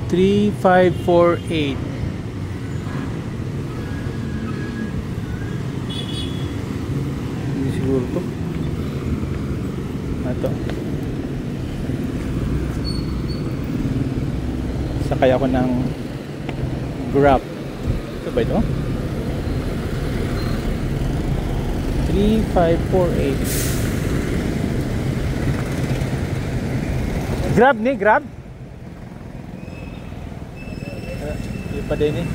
3548. Hindi siguro to. Ito. Sakay ako ng Grab. Ito ba ito? 3548. Grab ni, Grab? Hindi pa din eh.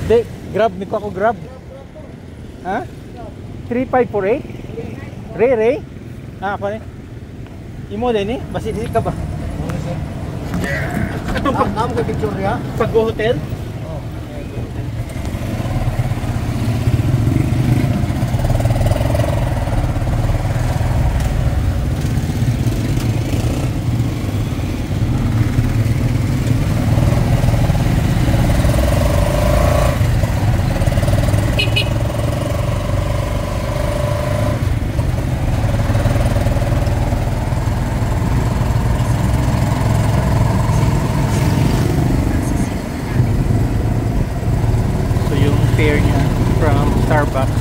Hindi, Grab, ni ko ako Grab. Ha? 3548? Ray? Ah, ako rin. Imo din eh? Basi-basi ka ba? Ito pag picture ya? Pag-hotel? Fare niya from Starbucks,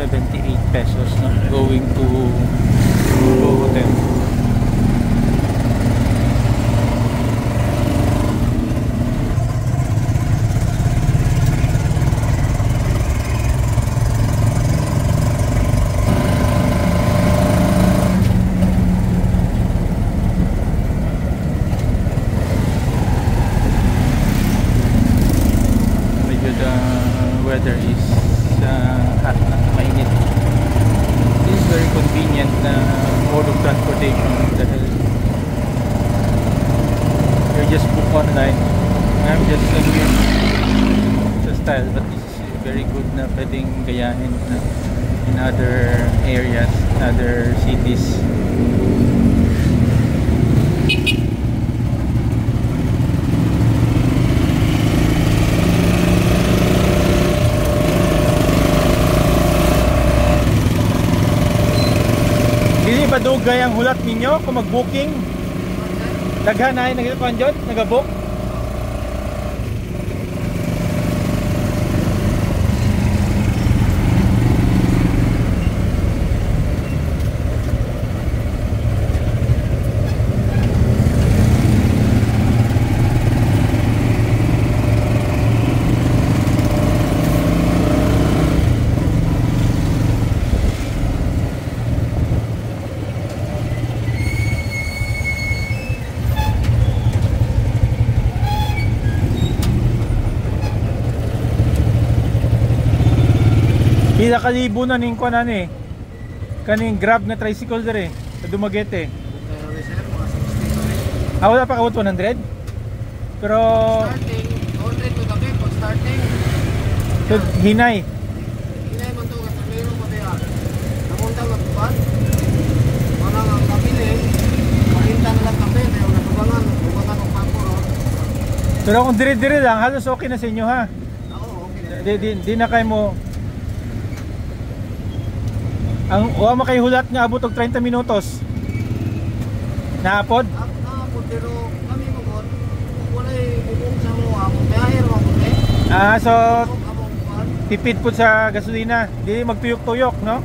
78 pesos, no? Going to hotel. Weather is hot na mainit. This is very convenient na mode of transportation dahil you just book online. I'm just new sa style, but this is very good na pwedeng gayahin na in other areas, other cities. Padugay ang hulat ninyo kung mag-booking. Daghan ay nag-book. Pila kalibo na ning kuan ani. Kaning Grab na tricycle dire sa Dumaguete. Wala pa ka 100. Pero starting 100 to gabi pag starting. So, hinay. Hinay man to kasi meron pa diya. Namunta na buwan. Wala nga kapili. Pahinta na lang kape pero natubangan ng pangko. Pero kung dire-dire lang halos okay na sa inyo ha. Oo, okay. Di na kayo mo ang makahihulat nga abot og 30 minutos. Naapod? Naapod pero kami mo walay bubong sa mo ako. Biyahe ra mo so tipid po sa gasolina. Di magtuyok-tuyok, no?